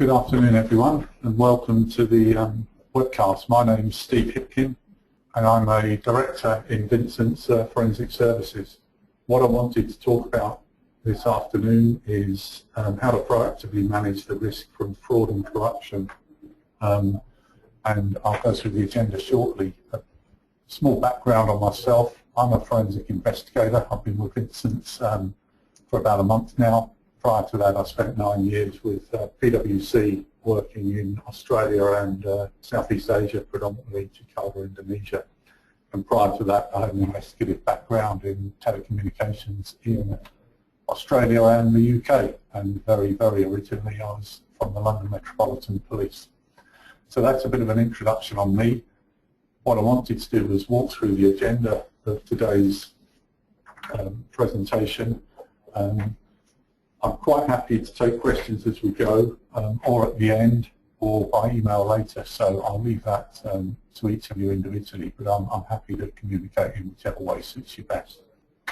Good afternoon, everyone, and welcome to the webcast. My name is Steve Hipkins, and I'm a director in Vincents Forensic Services. What I wanted to talk about this afternoon is how to proactively manage the risk from fraud and corruption. And I'll go through the agenda shortly. A small background on myself. I'm a forensic investigator. I've been with Vincents for about a month now. Prior to that, I spent 9 years with PwC working in Australia and Southeast Asia, predominantly Jakarta, Indonesia. And prior to that, I had an investigative background in telecommunications in Australia and the UK. And very, very originally, I was from the London Metropolitan Police. So that's a bit of an introduction on me. What I wanted to do was walk through the agenda of today's presentation. I'm quite happy to take questions as we go, or at the end, or by email later, so I'll leave that to each of you individually, but I'm happy to communicate in whichever way suits you best.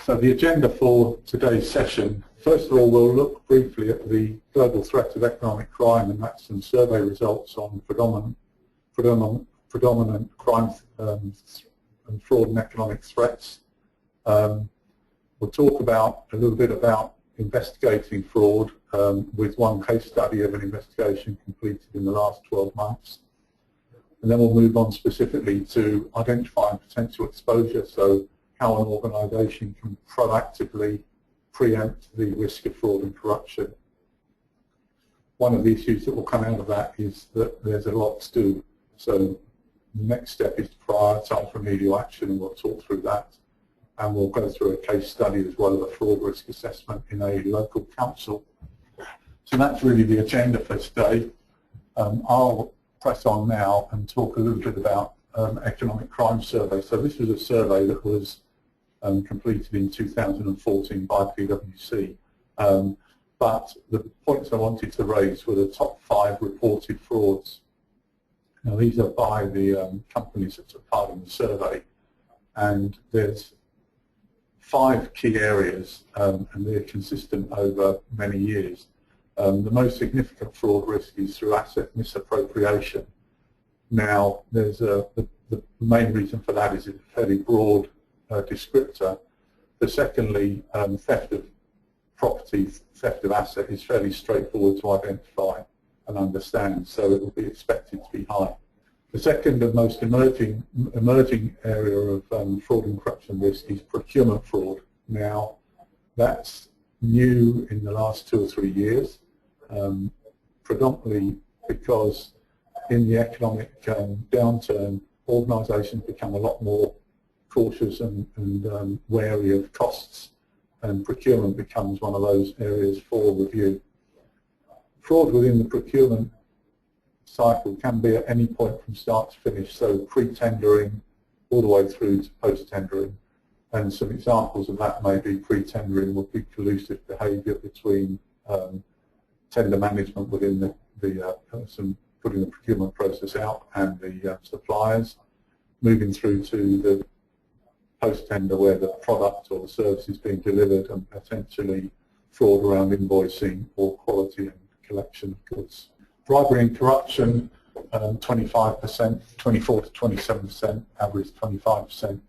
So the agenda for today's session, first of all, we'll look briefly at the global threat of economic crime, and that's some survey results on predominant crime and fraud and economic threats. We'll talk a little bit about investigating fraud with one case study of an investigation completed in the last 12 months. And then we'll move on specifically to identifying potential exposure, so how an organisation can proactively preempt the risk of fraud and corruption. One of the issues that will come out of that is that there's a lot to do. So the next step is to prioritise remedial action, and we'll talk through that. And we'll go through a case study as well, a fraud risk assessment in a local council. So that's really the agenda for today. I'll press on now and talk a little bit about economic crime survey. So this was a survey that was completed in 2014 by PwC. But the points I wanted to raise were the top 5 reported frauds. Now these are by the companies that took part in the survey, and there's 5 key areas, and they're consistent over many years. The most significant fraud risk is through asset misappropriation. Now, there's the main reason for that is it's a fairly broad descriptor. But secondly, theft of property, theft of asset is fairly straightforward to identify and understand, so it will be expected to be high. The second and most emerging area of fraud and corruption risk is procurement fraud. Now, that's new in the last 2 or 3 years, predominantly because in the economic downturn, organisations become a lot more cautious and wary of costs, and procurement becomes one of those areas for review. Fraud within the procurement cycle can be at any point from start to finish, so pre-tendering all the way through to post-tendering. And some examples of that may be pre-tendering would be collusive behaviour between tender management within the person putting the procurement process out and the suppliers, moving through to the post-tender where the product or the service is being delivered, and potentially fraud around invoicing or quality and collection of goods. Bribery and corruption, 25%, 24 to 27%, average 25%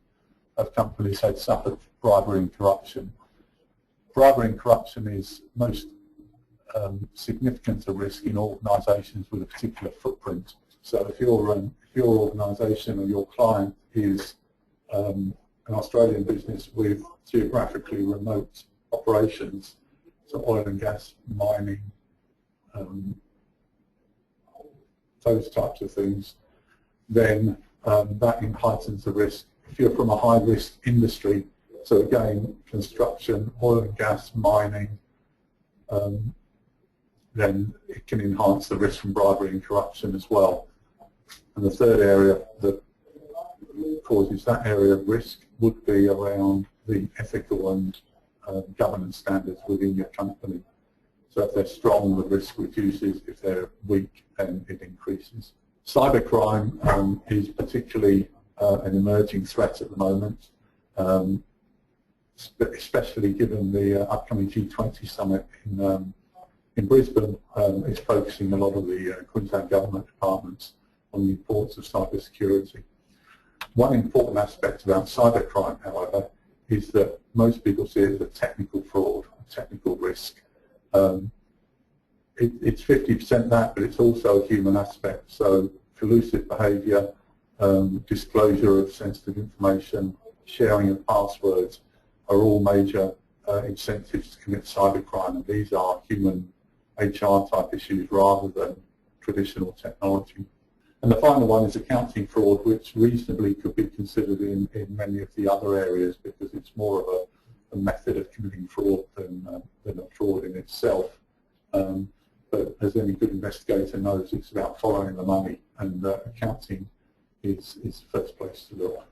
of companies had suffered bribery and corruption. Bribery and corruption is most significant a risk in organisations with a particular footprint. So if your organisation or your client is an Australian business with geographically remote operations, so oil and gas, mining, those types of things, then that heightens the risk. If you're from a high-risk industry, so again, construction, oil and gas, mining, then it can enhance the risk from bribery and corruption as well. And the third area that causes that area of risk would be around the ethical and governance standards within your company. So if they're strong, the risk reduces. If they're weak, then it increases. Cybercrime is particularly an emerging threat at the moment, especially given the upcoming G20 summit in In Brisbane, it's focusing a lot of the Queensland government departments on the importance of cyber security. One important aspect about cybercrime, however, is that most people see it as a technical fraud, a technical risk. It's 50% that, but it's also a human aspect. So collusive behaviour, disclosure of sensitive information, sharing of passwords are all major incentives to commit cybercrime, and these are human HR type issues rather than traditional technology. And the final one is accounting fraud, which reasonably could be considered in many of the other areas because it's more of a method of committing fraud than a fraud in itself. But as any good investigator knows, it's about following the money, and accounting is the first place to look.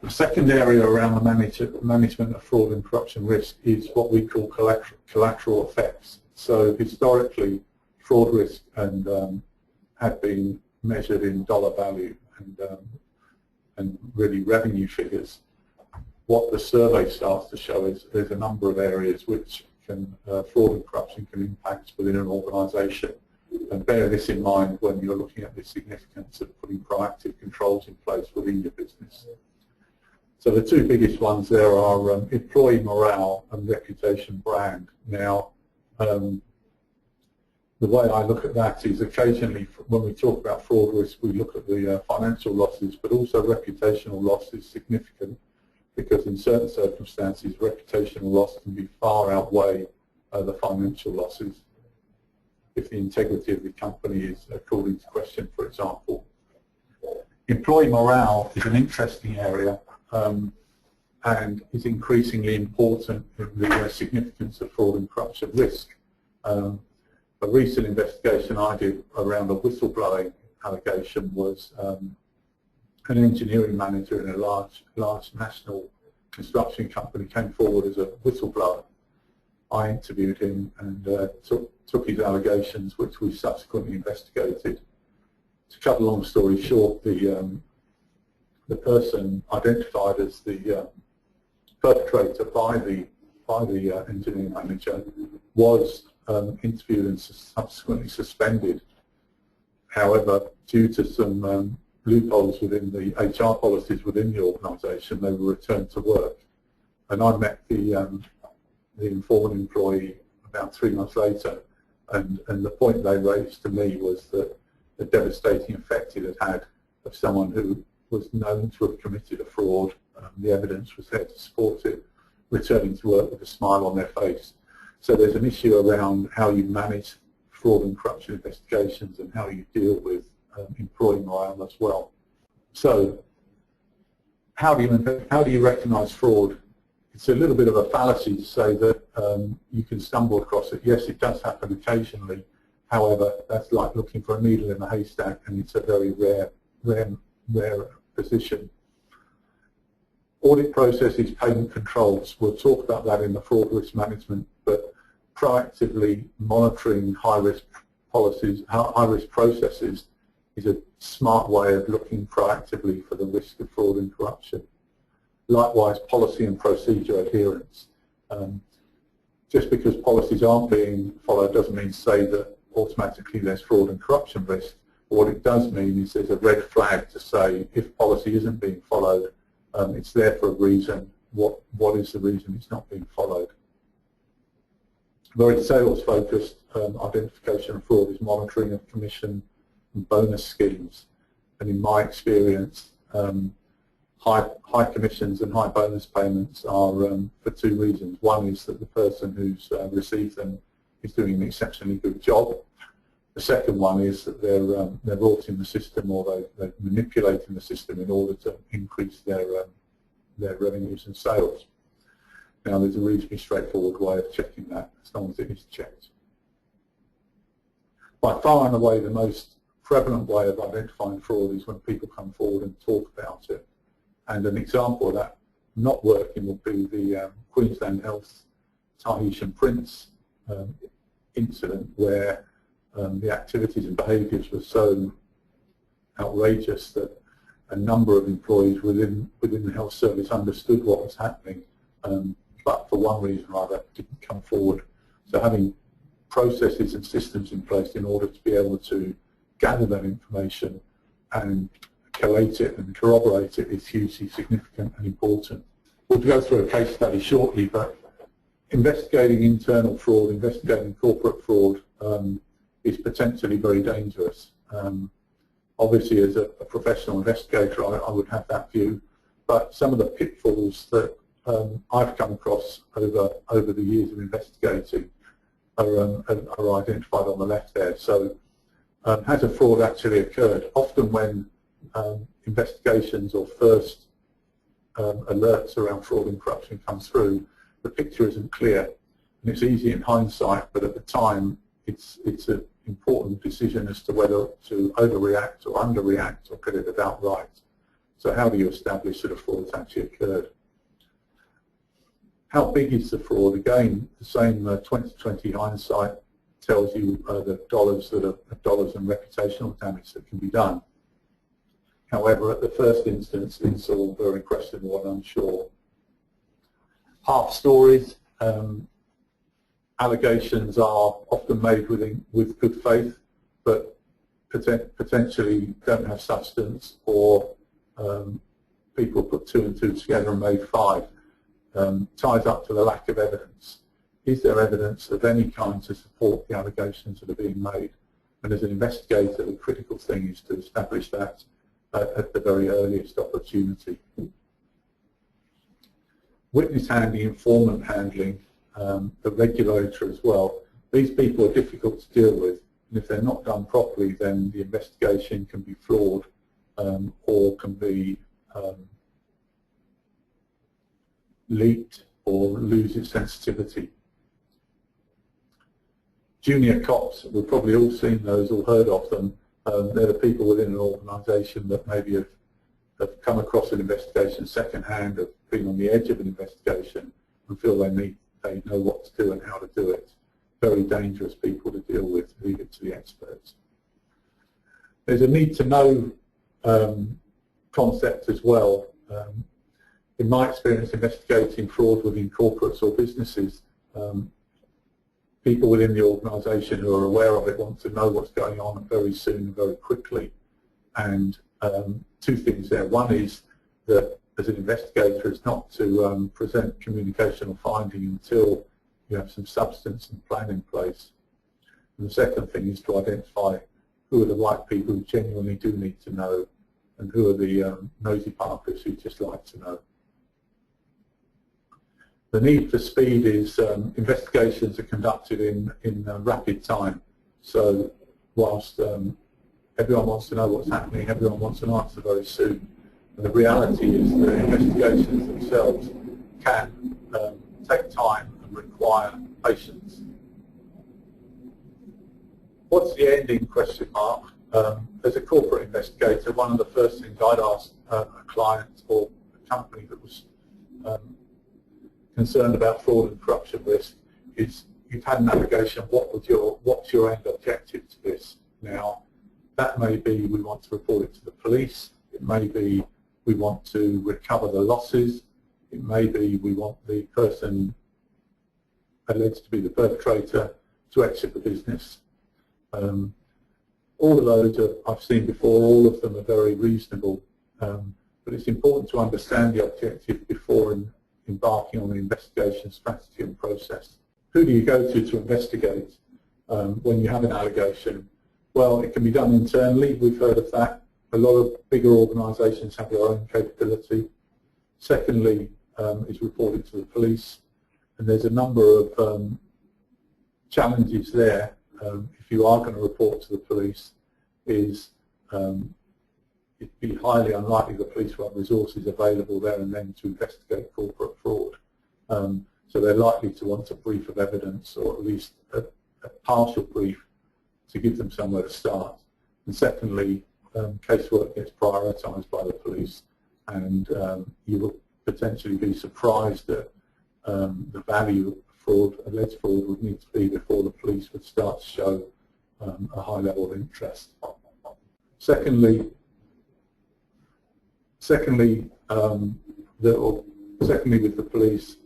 The second area around the management of fraud and corruption risk is what we call collateral effects. So historically, fraud risk had been measured in dollar value and really revenue figures. What the survey starts to show is there's a number of areas which fraud and corruption can impact within an organisation. And bear this in mind when you're looking at the significance of putting proactive controls in place within your business. So the two biggest ones there are employee morale and reputation brand. Now, the way I look at that is occasionally when we talk about fraud risk, we look at the financial losses, but also reputational loss is significant because in certain circumstances, reputational loss can be far outweigh the financial losses if the integrity of the company is called into question, for example. Employee morale is an interesting area and is increasingly important in the significance of fraud and corruption risk. A recent investigation I did around a whistleblowing allegation was an engineering manager in a large national construction company came forward as a whistleblower. I interviewed him and took his allegations, which we subsequently investigated. To cut a long story short, the person identified as the perpetrator by the engineering manager was interviewed and subsequently suspended. However, due to some loopholes within the HR policies within the organisation, they were returned to work. And I met the informed employee about 3 months later, and the point they raised to me was that the devastating effect it had had of someone who was known to have committed a fraud. The evidence was there to support it, returning to work with a smile on their face. So there's an issue around how you manage fraud and corruption investigations and how you deal with employee morale as well. So how do you recognise fraud? It's a little bit of a fallacy to say that you can stumble across it. Yes, it does happen occasionally. However, that's like looking for a needle in a haystack, and it's a very rare position. Audit processes, payment controls. We'll talk about that in the fraud risk management, but proactively monitoring high-risk policies, high-risk processes is a smart way of looking proactively for the risk of fraud and corruption. Likewise, policy and procedure adherence. Just because policies aren't being followed doesn't mean to say that automatically there's fraud and corruption risk. What it does mean is there's a red flag to say if policy isn't being followed, it's there for a reason. What is the reason it's not being followed? Very sales-focused identification of fraud is monitoring of commission and bonus schemes. And in my experience, high commissions and high bonus payments are for two reasons. One is that the person who's received them is doing an exceptionally good job. The second one is that they're brought in the system, or they're manipulating the system in order to increase their revenues and sales. Now, there's a reasonably straightforward way of checking that, as long as it is checked. By far and away, the most prevalent way of identifying fraud is when people come forward and talk about it. And an example of that not working would be the Queensland Health Tahitian Prince incident, where the activities and behaviours were so outrageous that a number of employees within the health service understood what was happening, but for one reason or other didn't come forward. So having processes and systems in place in order to be able to gather that information and collate it and corroborate it is hugely significant and important. We'll go through a case study shortly, but investigating internal fraud, investigating corporate fraud is potentially very dangerous. Obviously, as a professional investigator, I would have that view, but some of the pitfalls that I've come across over the years of investigating are identified on the left there. So, has a fraud actually occurred? Often when investigations or first alerts around fraud and corruption come through, the picture isn't clear, and it's easy in hindsight, but at the time it's an important decision as to whether to overreact or underreact or get it about right. So how do you establish that a fraud's actually occurred? How big is the fraud? Again, the same 20/20 hindsight tells you the dollars that are dollars and reputational damage that can be done. However, at the first instance, it's all very questionable and unsure. Half stories, allegations are often made with good faith, but potentially don't have substance, or people put 2 and 2 together and made 5. Ties up to the lack of evidence. Is there evidence of any kind to support the allegations that are being made? And as an investigator, the critical thing is to establish that at the very earliest opportunity. Witness handling, informant handling, the regulator as well. These people are difficult to deal with, and if they're not done properly, then the investigation can be flawed or can be leaked or lose its sensitivity. Junior cops, we've probably all seen those or heard of them. They're the people within an organisation that maybe have come across an investigation second-hand, have been on the edge of an investigation and feel they know what to do and how to do it. Very dangerous people to deal with. Leave it to the experts. There's a need to know concept as well. In my experience investigating fraud within corporates or businesses, people within the organisation who are aware of it want to know what's going on very soon and very quickly. And 2 things there. One is that as an investigator is not to present communication or finding until you have some substance and plan in place. And the second thing is to identify who are the right people who genuinely do need to know and who are the nosy parkers who just like to know. The need for speed is investigations are conducted in rapid time. So whilst everyone wants to know what's happening, everyone wants an answer very soon. And the reality is that investigations themselves can take time and require patience. What's the ending, question mark? As a corporate investigator, one of the first things I'd ask a client or a company that was concerned about fraud and corruption risk is, you've had an allegation, what's your end objective to this? Now, that may be we want to report it to the police, it may be we want to recover the losses, it may be we want the person alleged to be the perpetrator to exit the business. All of those I've seen before, all of them are very reasonable, but it's important to understand the objective before embarking on the investigation strategy and process. Who do you go to investigate when you have an allegation? Well, it can be done internally. We've heard of that. A lot of bigger organisations have their own capability. Secondly, is reported to the police. And there's a number of challenges there. If you are going to report to the police, is it'd be highly unlikely the police will have resources available there and then to investigate corporate fraud. So they're likely to want a brief of evidence, or at least a partial brief to give them somewhere to start. And secondly, casework gets prioritised by the police, and you will potentially be surprised at the value of fraud, alleged fraud, would need to be before the police would start to show a high level of interest. Secondly, with the police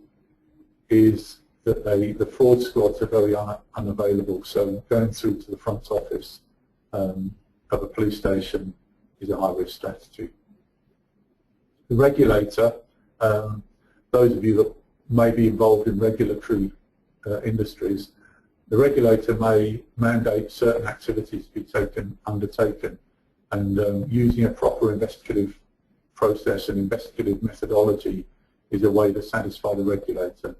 is that the fraud squads are very unavailable. So going through to the front office of a police station is a high-risk strategy. The regulator, those of you that may be involved in regulatory industries, the regulator may mandate certain activities to be undertaken, and using a proper investigative process and investigative methodology is a way to satisfy the regulator.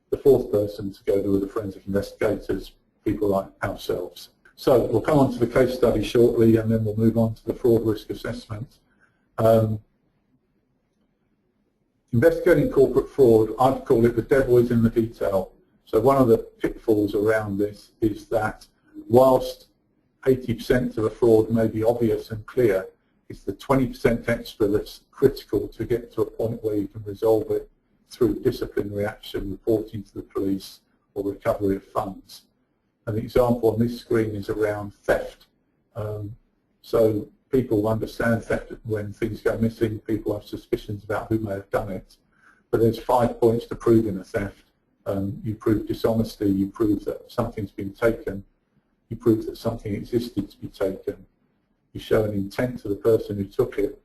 The fourth person to go to are the forensic investigators, people like ourselves. So we'll come on to the case study shortly, and then we'll move on to the fraud risk assessment. Investigating corporate fraud, I'd call it the devil is in the detail. So one of the pitfalls around this is that whilst 80% of a fraud may be obvious and clear, it's the 20% extra that's critical to get to a point where you can resolve it through disciplinary action, reporting to the police, or recovery of funds. An example on this screen is around theft. So people understand theft when things go missing, people have suspicions about who may have done it, but there's 5 points to proving a theft. You prove dishonesty, you prove that something's been taken, you prove that something existed to be taken, you show an intent to the person who took it,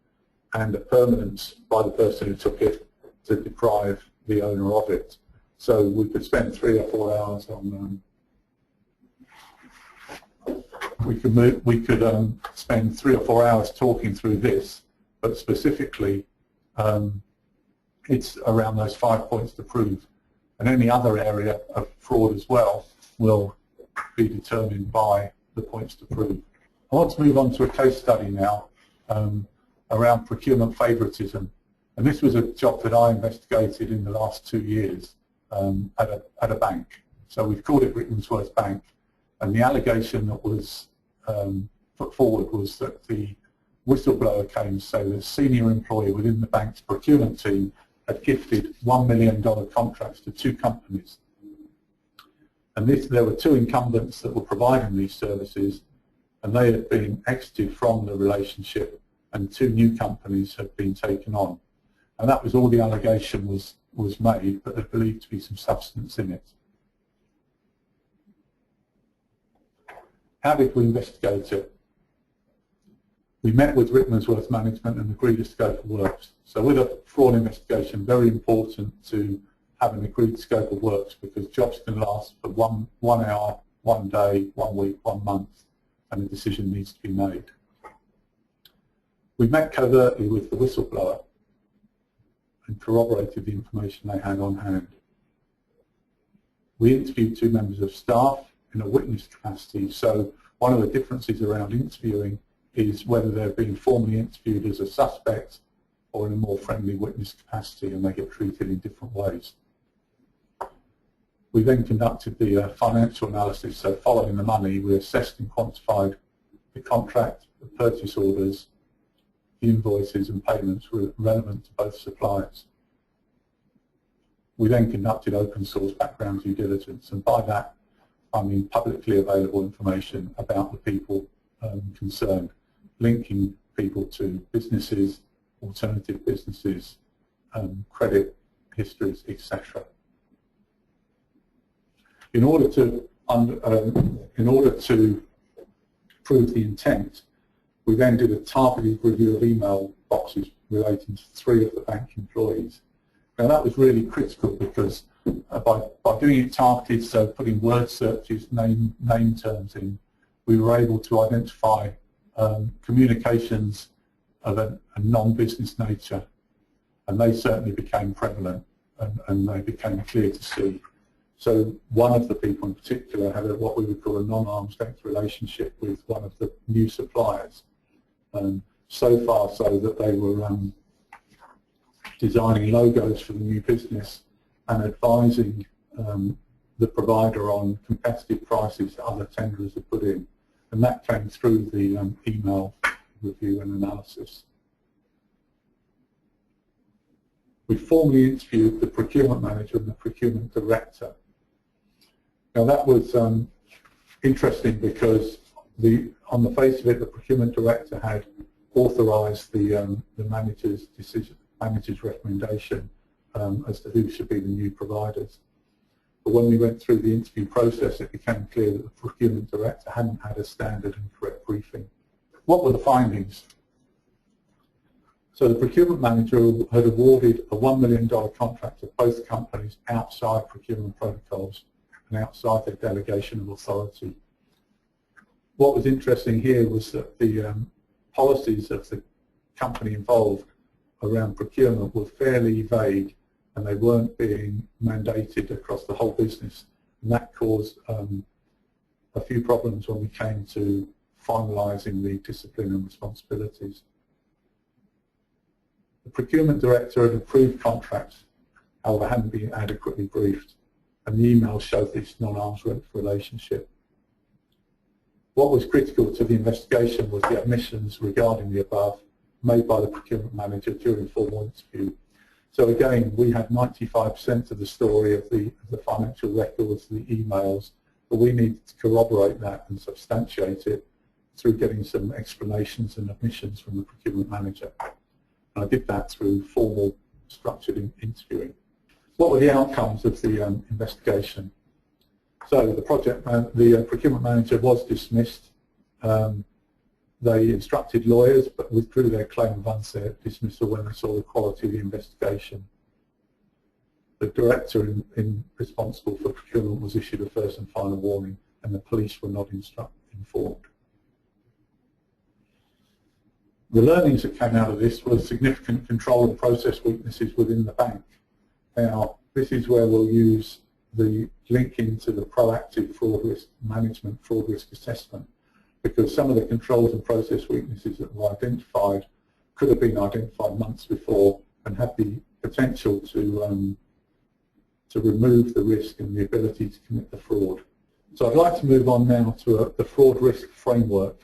and a permanence by the person who took it to deprive the owner of it. So we could spend 3 or 4 hours on we could spend 3 or 4 hours talking through this, but specifically it's around those 5 points to prove. And any other area of fraud as well will be determined by the points to prove. I want to move on to a case study now around procurement favouritism. And this was a job that I investigated in the last 2 years at a bank. So we've called it Rickmansworth Bank. And the allegation that was put forward was that the whistleblower came to say that a senior employee within the bank's procurement team had gifted $1 million contracts to 2 companies. And there were 2 incumbents that were providing these services, and they had been exited from the relationship, and 2 new companies had been taken on. And that was all the allegation was made, but they believed to be some substance in it. How did we investigate it? We met with Rickmansworth management and agreed a scope of works. So with a fraud investigation, very important to have an agreed scope of works, because jobs can last for one hour, 1 day, 1 week, 1 month, and a decision needs to be made. We met covertly with the whistleblower and corroborated the information they had on hand. We interviewed 2 members of staff in a witness capacity. So one of the differences around interviewing is whether they're being formally interviewed as a suspect or in a more friendly witness capacity, and they get treated in different ways. We then conducted the financial analysis. So following the money, we assessed and quantified the contract, the purchase orders, the invoices and payments relevant to both suppliers. We then conducted open source background due diligence, and by that I mean publicly available information about the people concerned, linking people to businesses, alternative businesses, credit histories, etc. In order to prove the intent, we then did a targeted review of email boxes relating to 3 of the bank employees. Now that was really critical, because by doing it targeted, so putting word searches, name terms in, we were able to identify communications of a non-business nature, and they certainly became prevalent, and they became clear to see. So one of the people in particular had what we would call a non-arm's length relationship with one of the new suppliers, so far so that they were designing logos for the new business and advising the provider on competitive prices that other tenderers had put in. And that came through the email review and analysis. We formally interviewed the procurement manager and the procurement director. Now that was interesting, because on the face of it, the procurement director had authorised the manager's decision, manager's recommendation as to who should be the new providers. But when we went through the interview process, it became clear that the procurement director hadn't had a standard and correct briefing. What were the findings? So the procurement manager had awarded a $1 million contract to both companies outside procurement protocols and outside their delegation of authority. What was interesting here was that the policies of the company involved around procurement were fairly vague, and they weren't being mandated across the whole business. And that caused a few problems when we came to finalising the discipline and responsibilities. The procurement director had approved contracts, however hadn't been adequately briefed, and the email showed this non-arm's length relationship. What was critical to the investigation was the admissions regarding the above made by the procurement manager during formal interview. So again, we had 95% of the story of the financial records, the emails, but we needed to corroborate that and substantiate it through getting some explanations and admissions from the procurement manager. And I did that through formal structured interviewing. What were the outcomes of the investigation? So the procurement manager was dismissed. They instructed lawyers but withdrew their claim of unfair dismissal when they saw the quality of the investigation. The director responsible for procurement was issued a first and final warning, and the police were not informed. The learnings that came out of this were significant control and process weaknesses within the bank. Now, this is where we'll use the link into the proactive fraud risk management, fraud risk assessment, because some of the controls and process weaknesses that were identified could have been identified months before and had the potential to remove the risk and the ability to commit the fraud. So I'd like to move on now to the fraud risk framework.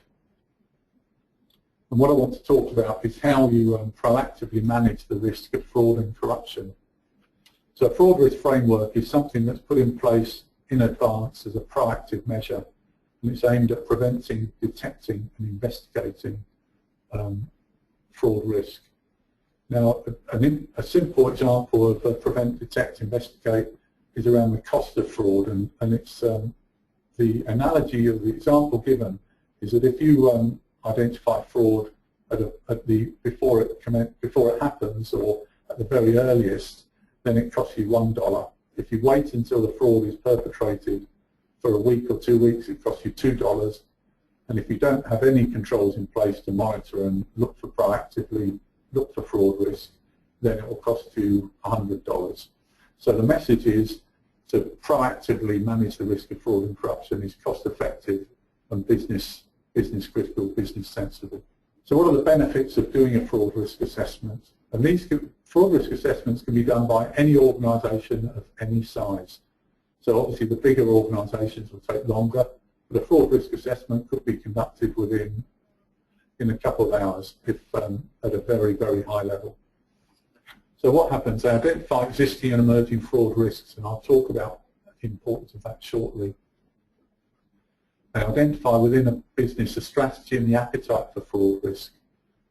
And what I want to talk about is how you proactively manage the risk of fraud and corruption. So a fraud risk framework is something that's put in place in advance as a proactive measure, and it's aimed at preventing, detecting and investigating fraud risk. Now, a simple example of prevent, detect, investigate is around the cost of fraud, and it's the analogy of the example given is that if you identify fraud before it happens or at the very earliest, then it costs you $1. If you wait until the fraud is perpetrated for a week or 2 weeks, it costs you $2. And if you don't have any controls in place to monitor and proactively look for fraud risk, then it will cost you $100. So the message is to proactively manage the risk of fraud and corruption is cost effective and business critical, business sensible. So what are the benefits of doing a fraud risk assessment? And these fraud risk assessments can be done by any organisation of any size. So obviously the bigger organisations will take longer, but a fraud risk assessment could be conducted in a couple of hours if at a very, very high level. So what happens? They identify existing and emerging fraud risks, and I'll talk about the importance of that shortly. They identify within a business a strategy and the appetite for fraud risk.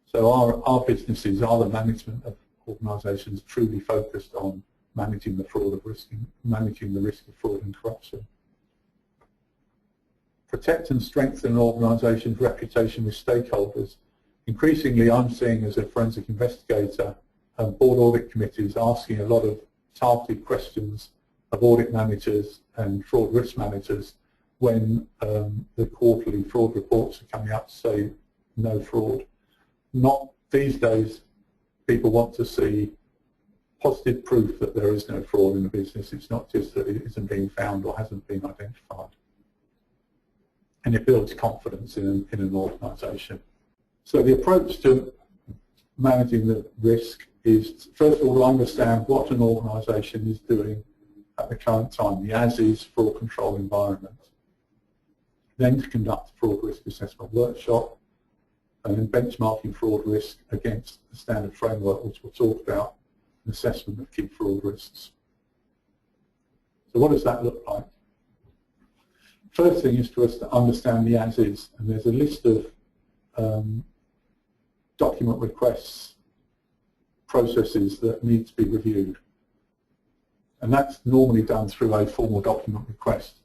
So our businesses are the management of organisations truly focused on managing the managing the risk of fraud and corruption. Protect and strengthen an organisation's reputation with stakeholders. Increasingly, I'm seeing as a forensic investigator, board audit committees asking a lot of targeted questions of audit managers and fraud risk managers when the quarterly fraud reports are coming out to say no fraud. Not these days, people want to see positive proof that there is no fraud in the business. It's not just that it isn't being found or hasn't been identified. And it builds confidence in an organisation. So the approach to managing the risk is, first of all, to understand what an organisation is doing at the current time, the as-is fraud control environment. Then to conduct a fraud risk assessment workshop, and then benchmarking fraud risk against the standard framework, which we'll talk about, an assessment of key fraud risks. So what does that look like? First thing is to understand the as-is, and there's a list of document requests, processes that need to be reviewed. And that's normally done through a formal document request.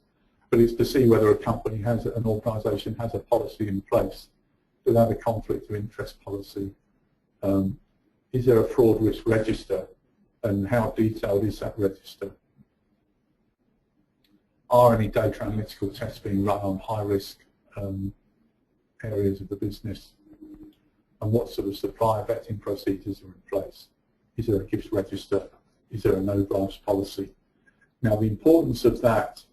But it's to see whether a company has, an organisation has a policy in place. Do they have a conflict of interest policy? Is there a fraud risk register? And how detailed is that register? Are any data analytical tests being run on high risk areas of the business? And what sort of supplier vetting procedures are in place? Is there a GIFS register? Is there a no-grants policy? Now, the importance of that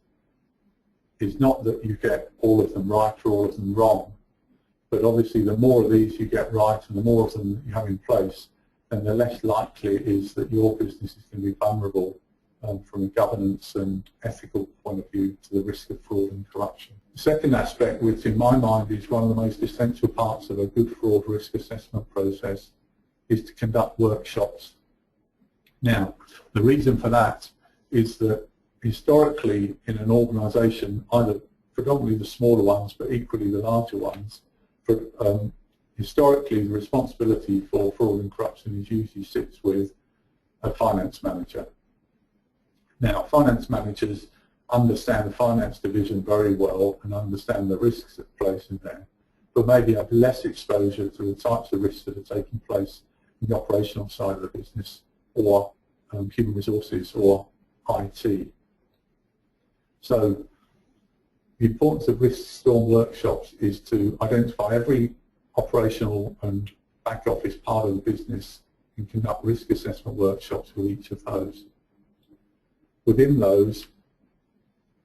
is not that you get all of them right or all of them wrong, but obviously the more of these you get right and the more of them that you have in place, then the less likely it is that your business is going to be vulnerable from a governance and ethical point of view to the risk of fraud and corruption. The second aspect, which in my mind is one of the most essential parts of a good fraud risk assessment process, is to conduct workshops. Now, the reason for that is that historically in an organisation, either predominantly the smaller ones but equally the larger ones, historically the responsibility for fraud and corruption usually sits with a finance manager. Now, finance managers understand the finance division very well and understand the risks that place in there, but maybe have less exposure to the types of risks that are taking place in the operational side of the business, or human resources, or IT. So the importance of risk storm workshops is to identify every operational and back office part of the business and conduct risk assessment workshops with each of those. Within those,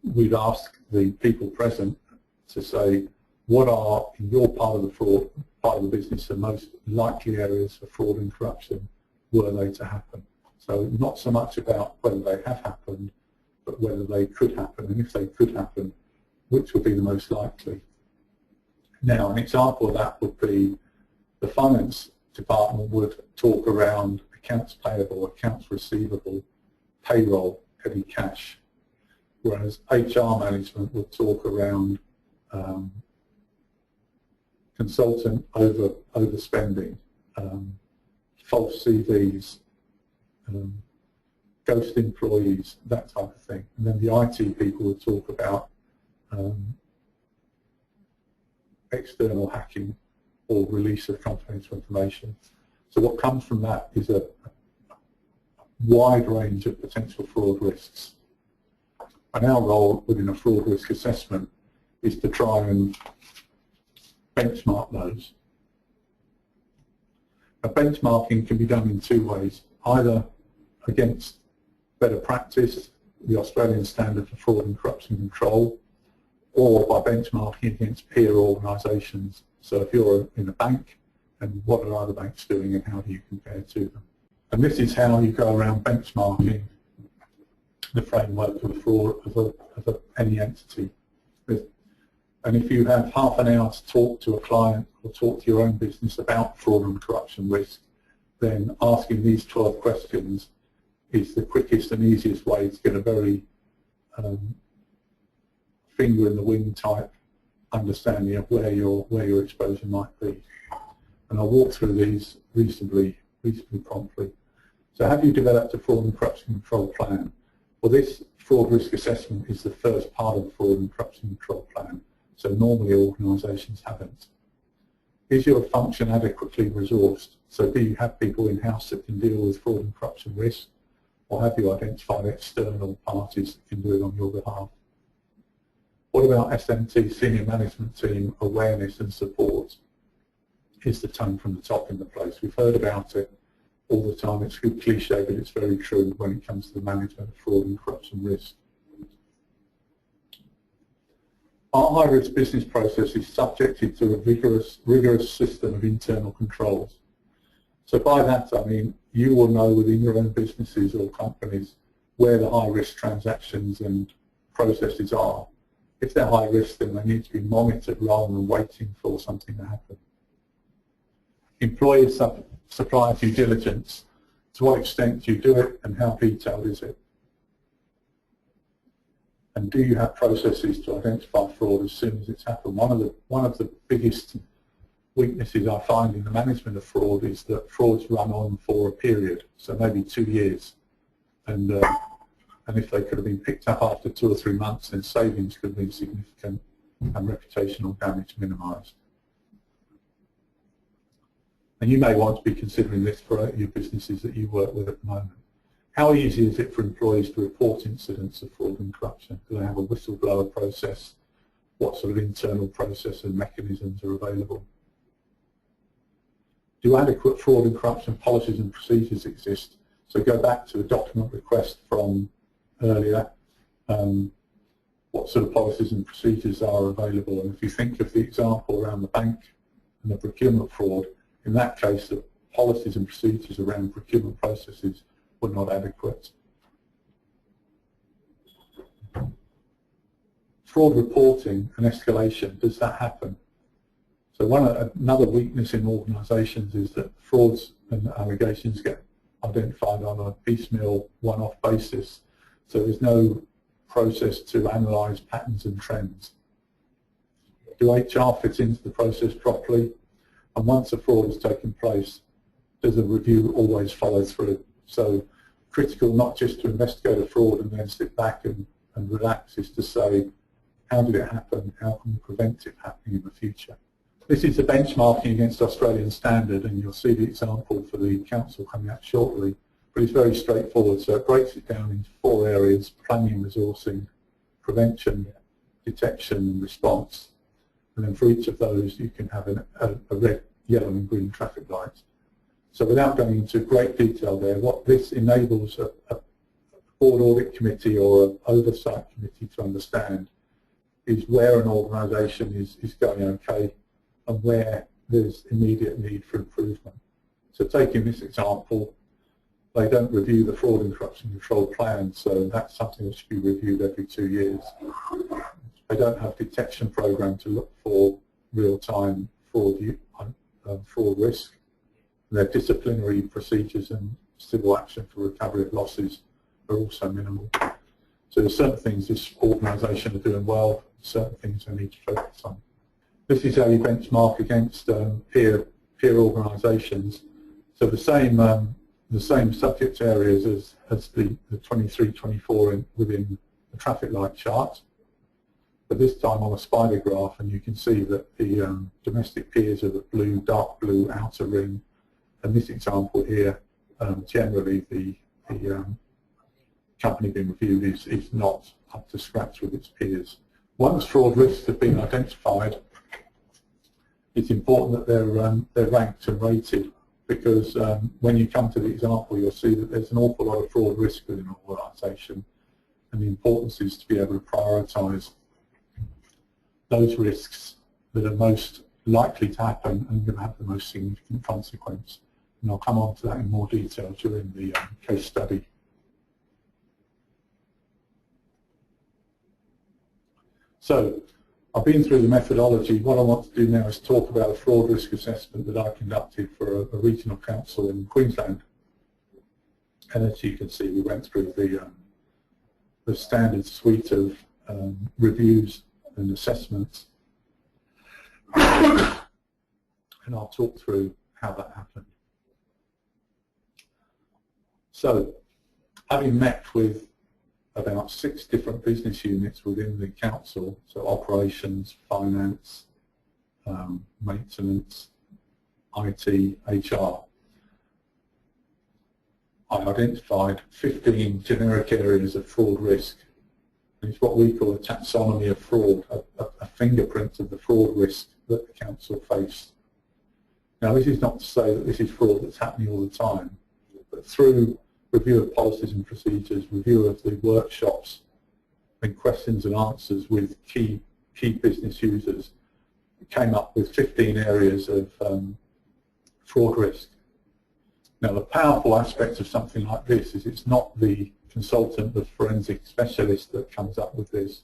we'd ask the people present to say, what are, in your part of the business, the most likely areas for fraud and corruption were they to happen? So not so much about whether they have happened, but whether they could happen, and if they could happen, which would be the most likely. Now, an example of that would be the finance department would talk around accounts payable, accounts receivable, payroll, petty cash, whereas HR management would talk around consultant overspending, false CVs, ghost employees, that type of thing. And then the IT people would talk about external hacking or release of confidential information. So what comes from that is a wide range of potential fraud risks. And our role within a fraud risk assessment is to try and benchmark those. Now, benchmarking can be done in two ways, either against better practice, the Australian standard for fraud and corruption control, or by benchmarking against peer organisations. So if you're in a bank, and what are other banks doing and how do you compare to them? And this is how you go around benchmarking the framework of fraud of any entity. And if you have half an hour to talk to a client or talk to your own business about fraud and corruption risk, then asking these 12 questions is the quickest and easiest way to get a very finger in the wind type understanding of where your exposure might be. And I'll walk through these reasonably promptly. So have you developed a fraud and corruption control plan? Well, this fraud risk assessment is the first part of the fraud and corruption control plan. So normally organisations haven't. Is your function adequately resourced? So do you have people in-house that can deal with fraud and corruption risk? Or have you identified external parties that can do it on your behalf? What about SMT, senior management team, awareness and support? Is the tone from the top in the place? We've heard about it all the time. It's a good cliche, but it's very true when it comes to the management of fraud and corruption risk. Our high-risk business process is subjected to a rigorous system of internal controls. So by that I mean you will know within your own businesses or companies where the high-risk transactions and processes are. If they're high risk, then they need to be monitored rather than waiting for something to happen. Employee supplier due diligence. To what extent do you do it and how detailed is it? And do you have processes to identify fraud as soon as it's happened? One of the biggest weaknesses I find in the management of fraud is that frauds run on for a period, so maybe 2 years. And and if they could have been picked up after 2 or 3 months, then savings could have been significant and reputational damage minimised. And you may want to be considering this for your businesses that you work with at the moment. How easy is it for employees to report incidents of fraud and corruption? Do they have a whistleblower process? What sort of internal process and mechanisms are available? Do adequate fraud and corruption policies and procedures exist? So go back to the document request from earlier. What sort of policies and procedures are available? And if you think of the example around the bank and the procurement fraud, in that case, the policies and procedures around procurement processes were not adequate. Fraud reporting and escalation, does that happen? So another weakness in organisations is that frauds and allegations get identified on a piecemeal, one-off basis. So there's no process to analyse patterns and trends. Do HR fit into the process properly? And once a fraud has taken place, does a review always follow through? So critical not just to investigate a fraud and then sit back and relax, is to say, how did it happen? How can we prevent it happening in the future? This is the benchmarking against Australian standard, and you'll see the example for the council coming out shortly, but it's very straightforward. So it breaks it down into 4 areas: planning, resourcing, prevention, detection and response. And then for each of those you can have a red, yellow and green traffic light. So without going into great detail there, what this enables a board audit committee or an oversight committee to understand is where an organisation is going okay and where there's immediate need for improvement. So taking this example, they don't review the fraud and corruption control plan, so that's something that should be reviewed every 2 years. They don't have a detection program to look for real-time fraud risk. Their disciplinary procedures and civil action for recovery of losses are also minimal. So there's certain things this organisation are doing well, certain things they need to focus on. This is how you benchmark against peer organisations. So the same subject areas as the 23, 24 within the traffic light chart, but this time on a spider graph, and you can see that the domestic peers are the blue, dark blue outer ring, and this example here, generally the company being reviewed is not up to scratch with its peers. Once fraud risks have been identified, it's important that they're ranked and rated, because when you come to the example, you'll see that there's an awful lot of fraud risk within an organisation, and the importance is to be able to prioritise those risks that are most likely to happen and going to have the most significant consequence. And I'll come on to that in more detail during the case study. So I've been through the methodology. What I want to do now is talk about a fraud risk assessment that I conducted for a regional council in Queensland. And as you can see, we went through the standard suite of reviews and assessments. And I'll talk through how that happened. So, having met with about 6 different business units within the council, so operations, finance, maintenance, IT, HR, I identified 15 generic areas of fraud risk. It's what we call a taxonomy of fraud, a fingerprint of the fraud risk that the council faced. Now, this is not to say that this is fraud that's happening all the time, but through review of policies and procedures, review of the workshops, and questions and answers with key business users, we came up with 15 areas of fraud risk. Now, the powerful aspect of something like this is it's not the consultant, the forensic specialist that comes up with this.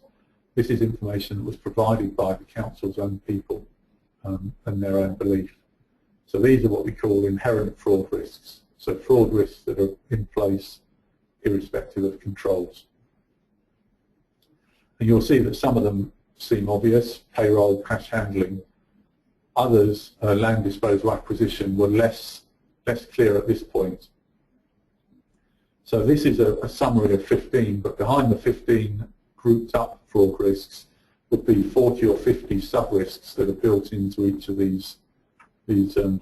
This is information that was provided by the council's own people and their own belief. So these are what we call inherent fraud risks. So fraud risks that are in place irrespective of controls. And you'll see that some of them seem obvious: payroll, cash handling. Others, land disposal acquisition, were less clear at this point. So this is a summary of 15, but behind the 15 grouped up fraud risks would be 40 or 50 sub-risks that are built into each of these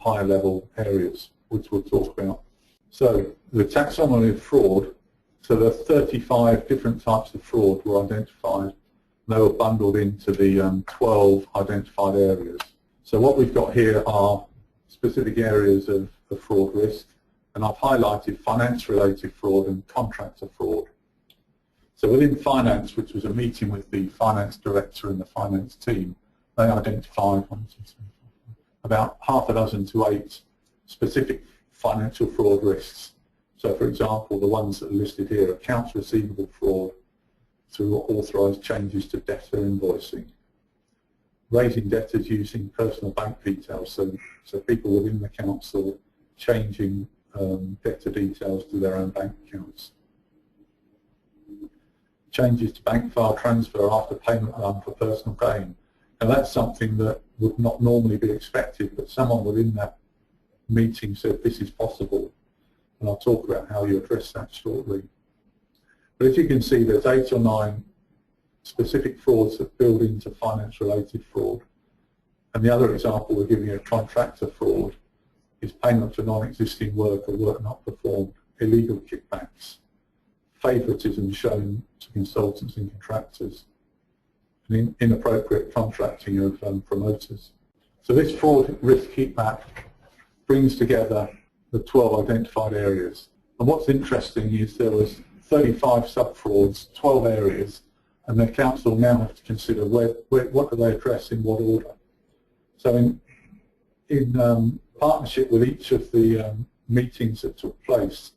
higher level areas, which we'll talk about. So the taxonomy of fraud, so there are 35 different types of fraud were identified. They were bundled into the 12 identified areas. So what we've got here are specific areas of fraud risk, and I've highlighted finance-related fraud and contractor fraud. So within finance, which was a meeting with the finance director and the finance team, they identified about half a dozen to 8 specific financial fraud risks. So for example, the ones that are listed here, accounts receivable fraud through authorised changes to debtor invoicing, raising debtors using personal bank details, so people within the council changing debtor details to their own bank accounts, changes to bank file transfer after payment run for personal gain. Now that's something that would not normally be expected, but someone within that meeting said this is possible, and I'll talk about how you address that shortly. But as you can see, there's 8 or 9 specific frauds that build into finance-related fraud. And the other example we're giving you, a contractor fraud, is payment for non-existing work or work not performed, illegal kickbacks, favouritism shown to consultants and contractors, and inappropriate contracting of promoters. So this fraud risk heat map brings together the 12 identified areas. And what's interesting is there was 35 sub-frauds, 12 areas, and the council now have to consider what do they address in what order. So in partnership with each of the meetings that took place,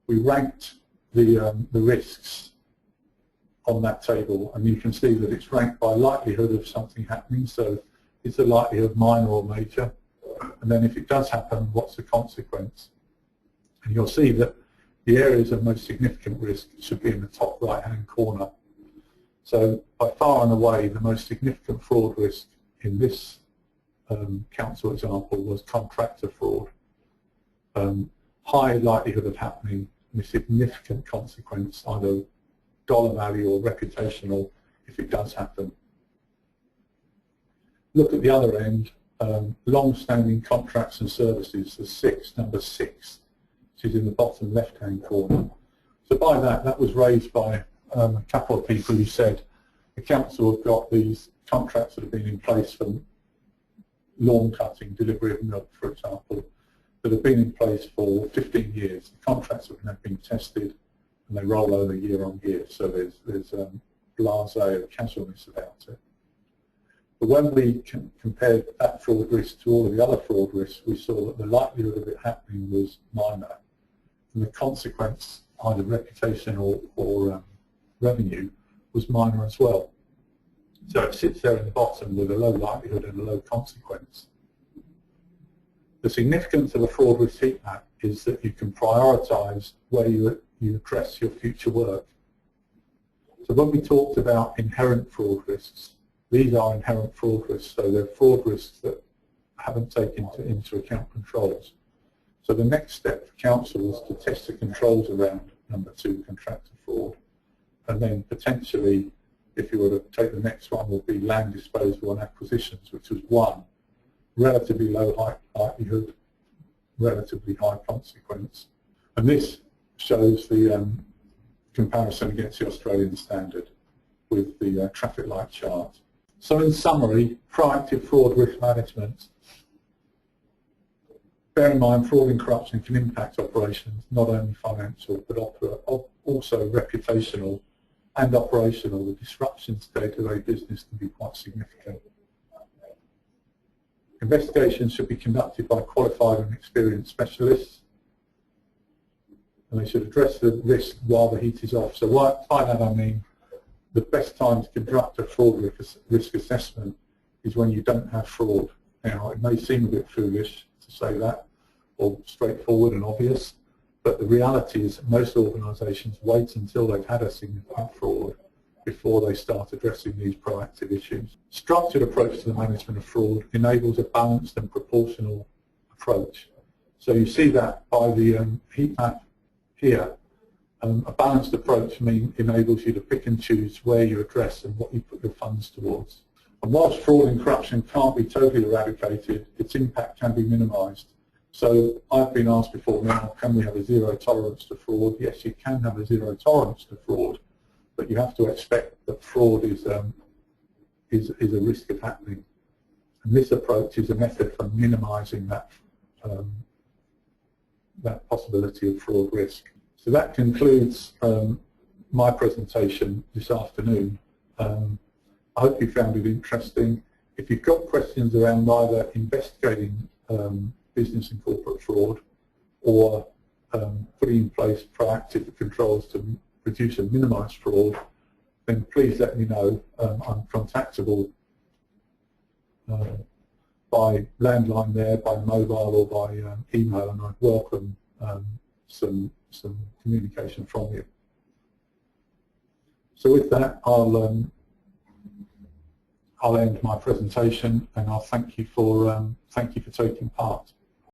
we ranked the risks on that table, and you can see that it's ranked by likelihood of something happening. So it's a likelihood minor or major, and then if it does happen, what's the consequence? And you'll see that the areas of most significant risk should be in the top right-hand corner. So by far and away, the most significant fraud risk in this council example was contractor fraud. High likelihood of happening and a significant consequence, either dollar value or reputational, if it does happen. Look at the other end, long-standing contracts and services, the number 6, which is in the bottom left-hand corner. So by that was raised by a couple of people who said the council have got these contracts that have been in place for lawn cutting, delivery of milk, for example, that have been in place for 15 years. The contracts have now been tested and they roll over year on year, so there's blasé or casualness about it. But when we compared that fraud risk to all of the other fraud risks, we saw that the likelihood of it happening was minor, and the consequence, either reputation or revenue, was minor as well. So it sits there in the bottom with a low likelihood and a low consequence. The significance of a fraud risk heat map is that you can prioritise where you address your future work. So when we talked about inherent fraud risks, these are inherent fraud risks, so they're fraud risks that haven't taken into account controls. So the next step for council is to test the controls around number 2, contractor fraud, and then potentially, if you were to take the next one, would be land disposal and acquisitions, which was 1, relatively low likelihood, relatively high consequence. And this shows the comparison against the Australian standard with the traffic light chart. So in summary, proactive fraud risk management. Bear in mind, fraud and corruption can impact operations, not only financial, but also reputational and operational. The disruptions to day-to-day business can be quite significant. Investigations should be conducted by qualified and experienced specialists, and they should address the risk while the heat is off. So by that I mean the best time to conduct a fraud risk assessment is when you don't have fraud. Now, it may seem a bit foolish to say that, or straightforward and obvious, but the reality is that most organisations wait until they've had a significant fraud before they start addressing these proactive issues. Structured approach to the management of fraud enables a balanced and proportional approach. So you see that by the heat map here, A balanced approach enables you to pick and choose where you address and what you put your funds towards. And whilst fraud and corruption can't be totally eradicated, its impact can be minimised. So I've been asked before now, can we have a zero tolerance to fraud? Yes, you can have a zero tolerance to fraud, but you have to expect that fraud is a risk of happening. And this approach is a method for minimising that, that possibility of fraud risk. So that concludes my presentation this afternoon. I hope you found it interesting. If you've got questions around either investigating business and corporate fraud or putting in place proactive controls to reduce and minimise fraud, then please let me know. I'm contactable by landline there, by mobile or by email, and I'd welcome some communication from you. So with that, I'll end my presentation, and I'll thank you for taking part.